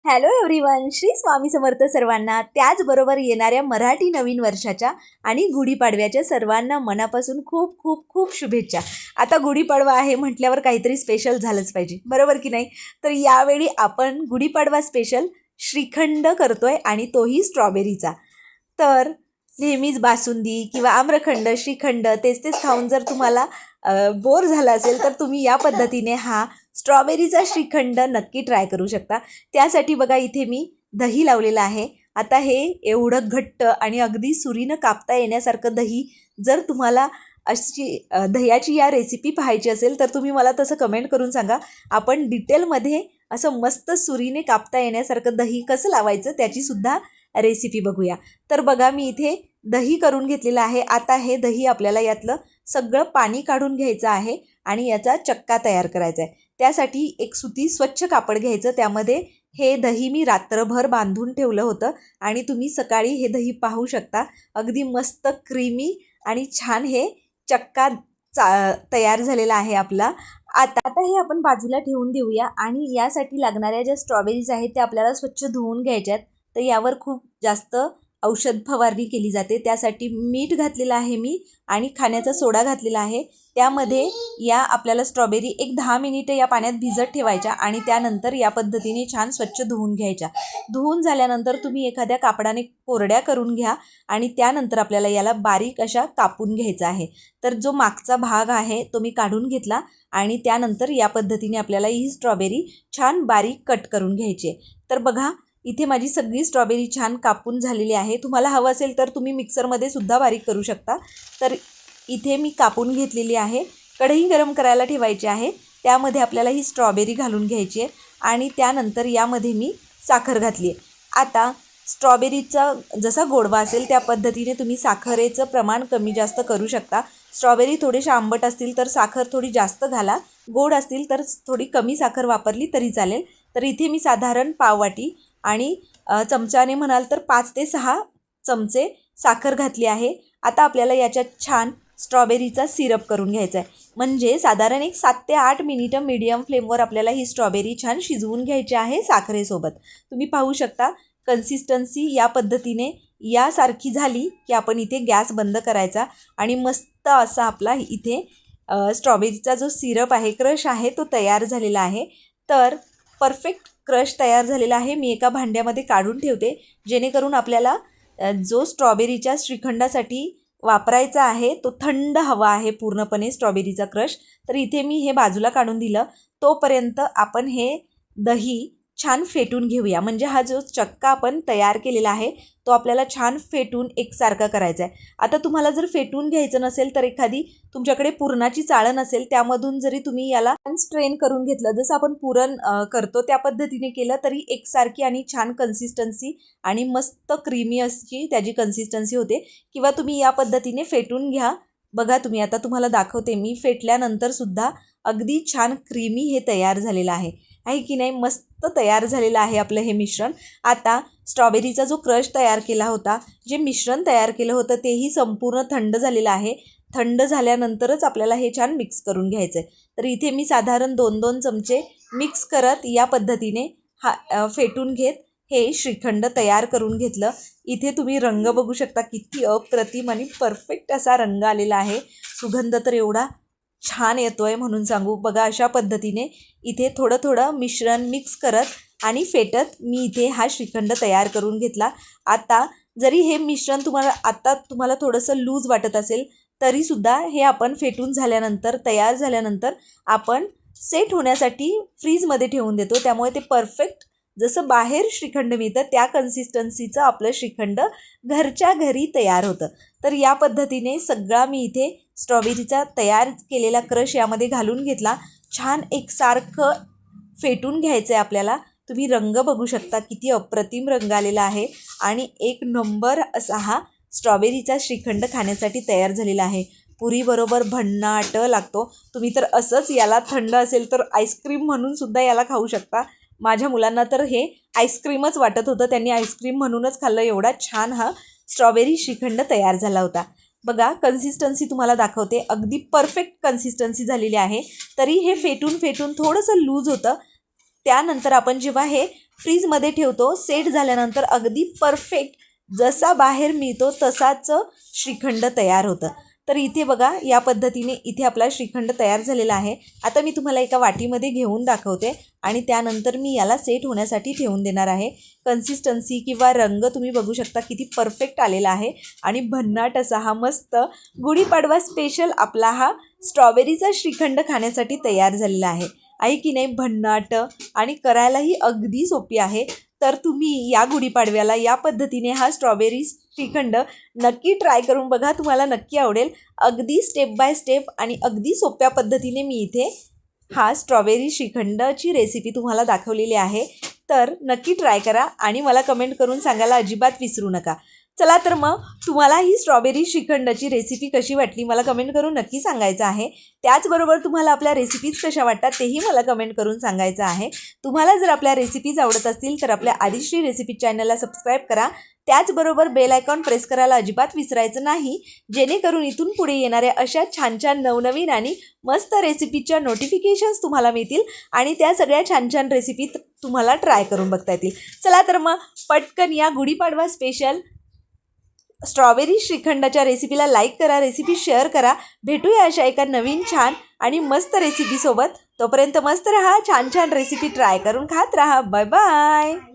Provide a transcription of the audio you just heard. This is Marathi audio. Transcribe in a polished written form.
हॅलो एव्हरीवन, श्री स्वामी समर्थ सर्वांना. त्याचबरोबर येणाऱ्या मराठी नवीन वर्षाच्या आणि गुढीपाडव्याच्या सर्वांना मनापासून खूप खूप खूप शुभेच्छा. आता गुढीपाडवा आहे म्हटल्यावर काहीतरी स्पेशल झालंच पाहिजे, बरोबर की नाही? तर यावेळी आपण गुढीपाडवा स्पेशल श्रीखंड करतोय आणि तोही स्ट्रॉबेरीचा. तर नेहमीच बासुंदी किंवा आम्रखंड, श्रीखंड तेच तेच खाऊन जर तुम्हाला बोर झाला असेल तर तुम्ही या पद्धतीने हा स्ट्रॉबेरीचा श्रीखंड नक्की ट्राय करू शकता. त्यासाठी बघा इथे मी दही लावलेलं आहे. आता हे एवढं घट्ट आणि अगदी सुरीनं कापता येण्यासारखं दही, जर तुम्हाला अशी दह्याची या रेसिपी पाहायची असेल तर तुम्ही मला तसं कमेंट करून सांगा. आपण डिटेलमध्ये असं मस्त सुरीने कापता येण्यासारखं दही कसं लावायचं त्याचीसुद्धा रेसिपी बघूया. तर बघा मी इथे दही करून घेतलेलं आहे. आता हे दही आपल्याला यातलं सगळं पाणी काढून घ्यायचं आहे आणि याचा चक्का तयार करायचा आहे. त्यासाठी एक सुती स्वच्छ कापड घ्यायचं. त्यामध्ये हे दही मी रात्रभर बांधून ठेवलं होतं आणि तुम्ही सकाळी हे दही पाहू शकता. अगदी मस्त क्रीमी आणि छान हे चक्का तयार झालेला आहे आपला. आता हे आपण बाजूला ठेवून देऊया आणि यासाठी लागणाऱ्या ज्या स्ट्रॉबेरीज आहेत त्या आपल्याला स्वच्छ धुवून घ्यायच्यात. तर यावर खूप जास्त औषध फवारणी केली जाते. त्यासाठी मीठ घातलेलं आहे मी आणि खाण्याचा सोडा घातलेला आहे. त्यामध्ये या आपल्याला स्ट्रॉबेरी एक 10 मिनिटं या पाण्यात भिजत ठेवायच्या आणि त्यानंतर या पद्धतीने छान स्वच्छ धुवून घ्यायच्या. धुवून झाल्यानंतर तुम्ही एखाद्या कापडाने कोरड्या करून घ्या आणि त्यानंतर आपल्याला याला बारीक अशा कापून घ्यायचा आहे. तर जो मागचा भाग आहे तो मी काढून घेतला आणि त्यानंतर या पद्धतीने आपल्याला ही स्ट्रॉबेरी छान बारीक कट करून घ्यायची आहे. तर बघा इथे माझी सगळी स्ट्रॉबेरी छान कापून झालेली आहे. तुम्हाला हवं असेल तर तुम्ही मिक्सरमध्ये सुद्धा बारीक करू शकता. तर इथे मी कापून घेतलेली आहे. कढई गरम करायला ठेवायची आहे. त्यामध्ये आपल्याला ही स्ट्रॉबेरी घालून घ्यायची आहे आणि त्यानंतर यामध्ये मी साखर घातली आहे. आता स्ट्रॉबेरीचा जसा गोडवा असेल त्या पद्धतीने तुम्ही साखरेचं प्रमाण कमी जास्त करू शकता. स्ट्रॉबेरी थोडेसे आंबट असतील तर साखर थोडी जास्त घाला, गोड असतील तर थोडी कमी साखर वापरली तरी चालेल. तर इथे मी साधारण पाववाटी आणि चमच्याने म्हणाल तर 5 ते 6 चमचे साखर घातली आहे. आता आपल्याला याच्यात छान स्ट्रॉबेरीचा सिरप करून घ्यायचा आहे. म्हणजे साधारण एक 7 ते 8 मिनिटं मीडियम फ्लेमवर आपल्याला ही स्ट्रॉबेरी छान शिजवून घ्यायची आहे साखरेसोबत. तुम्ही पाहू शकता कन्सिस्टन्सी या पद्धतीने यासारखी झाली की आपण इथे गॅस बंद करायचा आणि मस्त असा आपला इथे स्ट्रॉबेरीचा जो सिरप आहे, क्रश आहे, तो तयार झालेला आहे. तर परफेक्ट क्रश तयार झालेला आहे. मी एका भांड्यामध्ये काढून ठेवते जेणेकरून आपल्याला जो स्ट्रॉबेरीच्या श्रीखंडासाठी वापरायचा आहे तो थंड हवा आहे पूर्णपणे स्ट्रॉबेरीचा क्रश. तर इथे मी हे बाजूला काढून दिलं. तोपर्यंत आपण हे दही छान फेटून घेऊया. म्हणजे हा जो चक्का आपण तयार केलेला आहे तो आपल्याला छान फेटून एकसारखा करायचा आहे. आता तुम्हाला जर फेटून घ्यायचं नसेल तर एखादी तुमच्याकडे पुरणाची चाळण असेल त्यामधून जरी तुम्ही याला स्ट्रेन करून घेतलं, जसं आपण पुरण करतो त्या पद्धतीने केलं तरी एकसारखी आणि छान कन्सिस्टन्सी आणि मस्त क्रीमी अशी त्याची कन्सिस्टन्सी होते. किंवा तुम्ही या पद्धतीने फेटून घ्या. बघा तुम्ही, आता तुम्हाला दाखवते मी फेटल्यानंतरसुद्धा अगदी छान क्रीमी हे तयार झालेलं आहे की नाही? मस्त तयार झालेलं आहे आपलं हे मिश्रण. आता स्ट्रॉबेरीचा जो क्रश तयार केला होता, जे मिश्रण तयार केलं होतं तेही संपूर्ण थंड झालेलं आहे. थंड झाल्यानंतरच आपल्याला हे छान मिक्स करून घ्यायचं आहे. तर इथे मी साधारण 2-2 चमचे मिक्स करत या पद्धतीने फेटून घेत हे श्रीखंड तयार करून घेतलं. इथे तुम्ही रंग बघू शकता, किती अप्रतिम आणि परफेक्ट असा रंग आलेला आहे. सुगंध तर एवढा छान येतोय म्हणून सांगू. बघा अशा पद्धतीने इथे थोडं थोडं मिश्रण मिक्स करत आणि फेटत मी इथे हा श्रीखंड तयार करून घेतला. आता जरी हे मिश्रण तुम्हाला थोडंसं लूज वाटत असेल तरीसुद्धा हे आपण फेटून झाल्यानंतर, तयार झाल्यानंतर आपण सेट होण्यासाठी फ्रीजमध्ये ठेवून देतो. त्यामुळे ते परफेक्ट जसं बाहेर श्रीखंड मिळतं त्या कन्सिस्टन्सीचं आपलं श्रीखंड घरच्या घरी तयार होतं. तर या पद्धतीने सगळा मी इथे स्ट्रॉबेरीचा तयार केलेला क्रश यामध्ये घालून घेतला. छान एकसारखं फेटून घ्यायचं आहे आपल्याला. तुम्ही रंग बघू शकता, किती अप्रतिम रंग आलेला आहे आणि एक नंबर असा हा स्ट्रॉबेरीचा श्रीखंड खाण्यासाठी तयार झालेला आहे. पुरीबरोबर भन्नाट लागतो. तुम्ही तर असंच याला थंड असेल तर आईस्क्रीम म्हणून सुद्धा याला खाऊ शकता. माझ्या मुलांना तर हे आईस्क्रीमच वाटत होतं, त्यांनी आईस्क्रीम म्हणूनच खाल्लं. एवढा छान हा स्ट्रॉबेरी श्रीखंड तयार झाला होता. बघा कन्सिस्टन्सी तुम्हाला दाखवते, अगदी परफेक्ट कन्सिस्टन्सी झालेली आहे. तरी हे फेटून थोडंसं लूज होतं. त्यानंतर आपण जेव्हा हे फ्रीजमध्ये ठेवतो. सेट झाल्यानंतर अगदी परफेक्ट जसा बाहेर मिळतो तसाच श्रीखंड तयार होतं. तर इथे बघा या पद्धतीने इथे आपला श्रीखंड तयार झालेला आहे. आता मी तुम्हाला एका वाटीमध्ये घेऊन दाखवते आणि त्यानंतर मी याला सेट होण्यासाठी ठेवून देणार आहे. कन्सिस्टन्सी किंवा रंग तुम्ही बघू शकता किती परफेक्ट आलेला आहे आणि भन्नाट असा हा मस्त गुढीपाडवा स्पेशल आपला हा स्ट्रॉबेरीचा श्रीखंड खाण्यासाठी तयार झालेला आहे की नाही. भन्नाट आणि करायलाही अगदी सोपी आहे. तर तुम्ही या गुढीपाडव्याला या पद्धतीने हा स्ट्रॉबेरी श्रीखंड नक्की ट्राय करून बघा, तुम्हाला नक्की आवडेल. अगदी स्टेप बाय स्टेप आणि अगदी सोप्या पद्धतीने मी इथे हा स्ट्रॉबेरी श्रीखंडची रेसिपी तुम्हाला दाखवलेली आहे. तर नक्की ट्राय करा आणि मला कमेंट करून सांगायला अजिबात विसरू नका. चला तर मग तुम्हाला ही स्ट्रॉबेरी श्रीखंडाची रेसिपी कशी वाटली मला कमेंट करून नक्की सांगायचं आहे. त्याचबरोबर तुम्हाला आपल्या रेसिपीज कशा वाटतात तेही मला कमेंट करून सांगायचं आहे. तुम्हाला जर आपल्या रेसिपीज आवडत असतील तर आपल्या आदिश्री रेसिपी चॅनलला सबस्क्राईब करा. त्याचबरोबर बेल आयकॉन प्रेस करायला अजिबात विसरायचं नाही, जेणेकरून इथून पुढे येणाऱ्या अशा छान छान नवनवीन आणि मस्त रेसिपीच्या नोटिफिकेशन्स तुम्हाला मिळतील आणि त्या सगळ्या छान छान रेसिपी तुम्हाला ट्राय करून बघता येतील. चला तर मग पटकन या गुढीपाडवा स्पेशल स्ट्रॉबेरी श्रीखंडाच्या रेसिपीला लाईक करा, रेसिपी शेअर करा. भेटूया अशा एका नवीन छान आणि मस्त रेसिपीसोबत. तोपर्यंत मस्त रहा, छान छान रेसिपी ट्राय करून खात रहा. Bye bye.